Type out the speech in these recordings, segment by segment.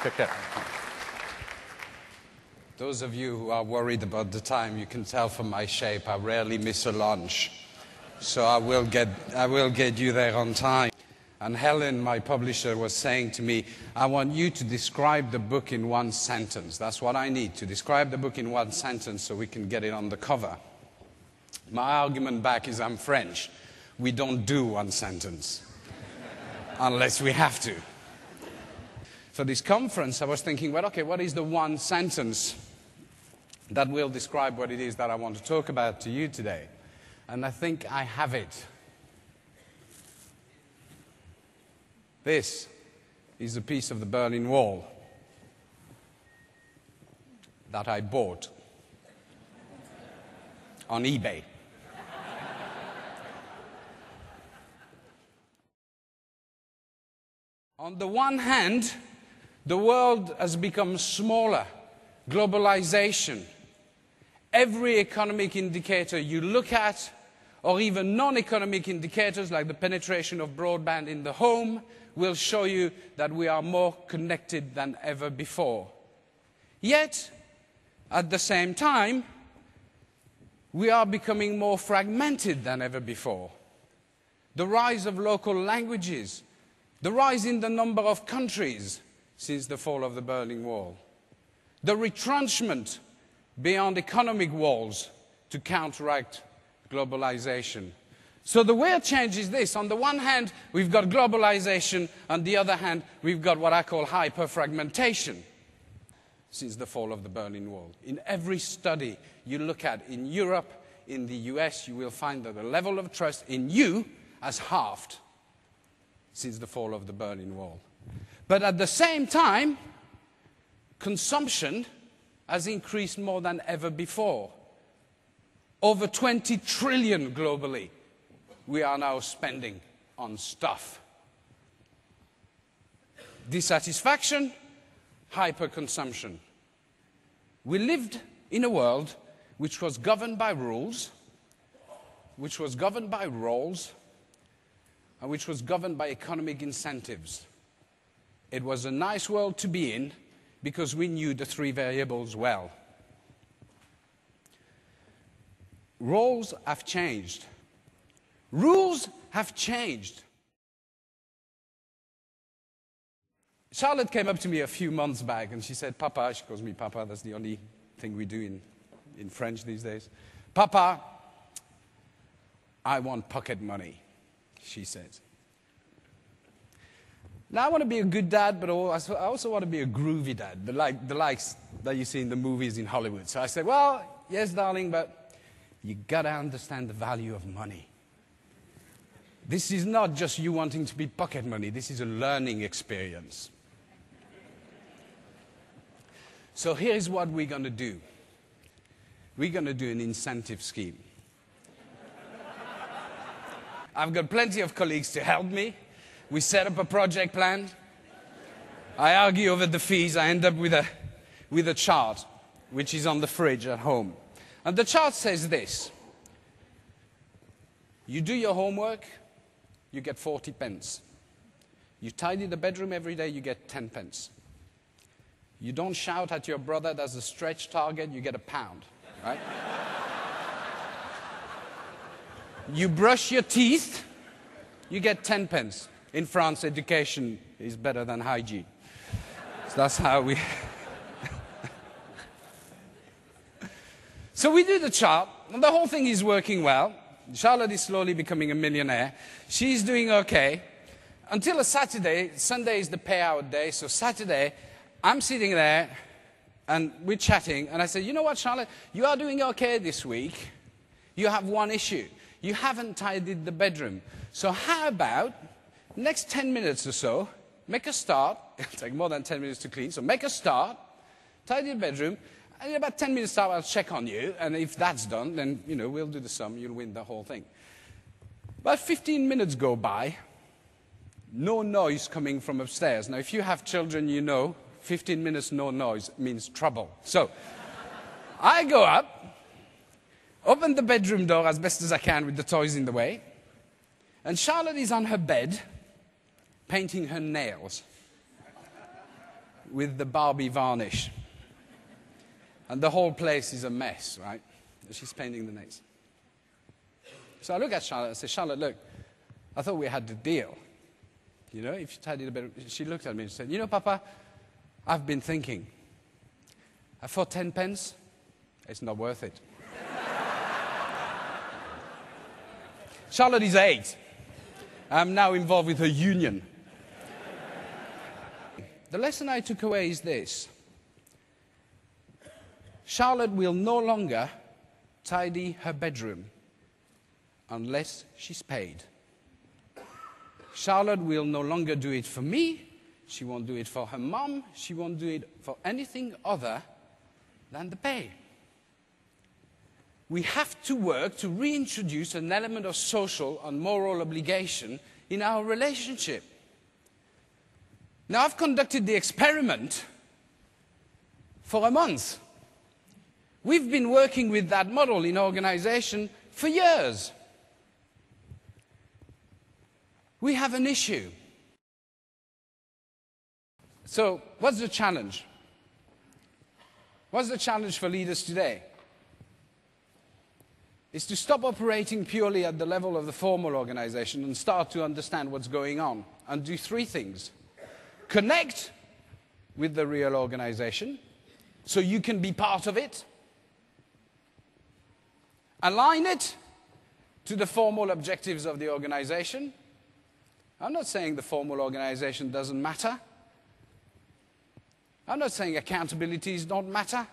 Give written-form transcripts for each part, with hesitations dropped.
Take care. Those of you who are worried about the time, you can tell from my shape, I rarely miss a lunch. So I will get you there on time. And Helen, my publisher, was saying to me, I want you to describe the book in one sentence. That's what I need, to describe the book in one sentence so we can get it on the cover. My argument back is I'm French. We don't do one sentence unless we have to. For this conference, I was thinking, well, okay, what is the one sentence that will describe what it is that I want to talk about to you today? And I think I have it. This is a piece of the Berlin Wall that I bought on eBay. On the one hand, the world has become smaller. Globalization. Every economic indicator you look at, or even non-economic indicators like the penetration of broadband in the home, will show you that we are more connected than ever before. Yet, at the same time, we are becoming more fragmented than ever before. The rise of local languages, the rise in the number of countries since the fall of the Berlin Wall, the retrenchment beyond economic walls to counteract globalization. So the weird change is this. On the one hand, we've got globalization. On the other hand, we've got what I call hyper-fragmentation since the fall of the Berlin Wall. In every study you look at in Europe, in the US, you will find that the level of trust in you has halved since the fall of the Berlin Wall. But at the same time, consumption has increased more than ever before. Over 20 trillion globally we are now spending on stuff. Dissatisfaction, hyperconsumption. We lived in a world which was governed by rules, which was governed by roles, and which was governed by economic incentives. It was a nice world to be in because we knew the three variables well. Roles have changed. Rules have changed. Charlotte came up to me a few months back and she said, Papa, she calls me Papa, that's the only thing we do in French these days. Papa, I want pocket money, she said. Now I want to be a good dad, but I also want to be a groovy dad, the likes that you see in the movies in Hollywood. So I said, well, yes, darling, but you got to understand the value of money. This is not just you wanting to be pocket money. This is a learning experience. So here's what we're going to do. We're going to do an incentive scheme. I've got plenty of colleagues to help me. We set up a project plan. I argue over the fees. I end up with a chart, which is on the fridge at home. And the chart says this. You do your homework, you get 40 pence. You tidy the bedroom every day, you get 10 pence. You don't shout at your brother, that's a stretch target, you get £1, right? You brush your teeth, you get 10 pence. In France, education is better than hygiene. So that's how we... So we do the chart, and the whole thing is working well. Charlotte is slowly becoming a millionaire. She's doing okay. Until a Saturday. Sunday is the payout day, so Saturday, I'm sitting there, and we're chatting, and I said, you know what, Charlotte? You are doing okay this week. You have one issue. You haven't tidied the bedroom. So how about, next 10 minutes or so, make a start. It'll take more than 10 minutes to clean, so make a start, tidy the bedroom, and in about 10 minutes time, I'll check on you, and if that's done, then, we'll do the sum, you'll win the whole thing. About 15 minutes go by, no noise coming from upstairs. Now, if you have children, 15 minutes no noise means trouble. So, I go up, open the bedroom door as best as I can with the toys in the way, and Charlotte is on her bed, painting her nails. with the Barbie varnish. And the whole place is a mess, right? She's painting the nails. So I look at Charlotte and say, Charlotte, look, I thought we had the deal. You know, if you tidied a bit. She looked at me and said, you know, Papa, I've been thinking. For 10 pence, it's not worth it. Charlotte is 8. I'm now involved with her union. The lesson I took away is this. Charlotte will no longer tidy her bedroom unless she's paid. Charlotte will no longer do it for me. She won't do it for her mom. She won't do it for anything other than the pay. We have to work to reintroduce an element of social and moral obligation in our relationship. Now, I've conducted the experiment for a month. We've been working with that model in organization for years. We have an issue. So, what's the challenge? What's the challenge for leaders today? It's to stop operating purely at the level of the formal organization and start to understand what's going on and do 3 things. Connect with the real organization so you can be part of it. Align it to the formal objectives of the organization. I'm not saying the formal organization doesn't matter. I'm not saying accountabilities don't matter.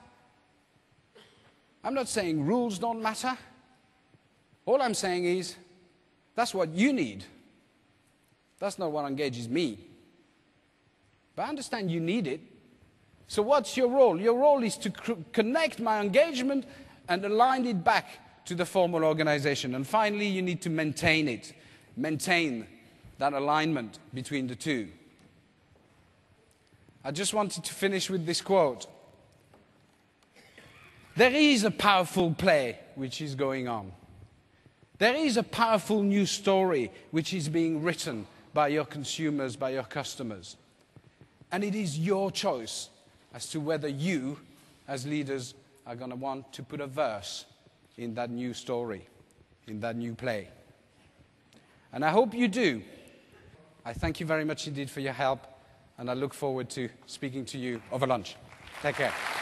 I'm not saying rules don't matter. All I'm saying is, that's what you need. That's not what engages me. But I understand you need it. So what's your role? Your role is to connect my engagement and align it back to the formal organization. And finally, you need to maintain it. Maintain that alignment between the two. I just wanted to finish with this quote. There is a powerful play which is going on. There is a powerful new story which is being written by your consumers, by your customers. And it is your choice as to whether you, as leaders, are going to want to put a verse in that new story, in that new play. And I hope you do. I thank you very much indeed for your help, and I look forward to speaking to you over lunch. Take care.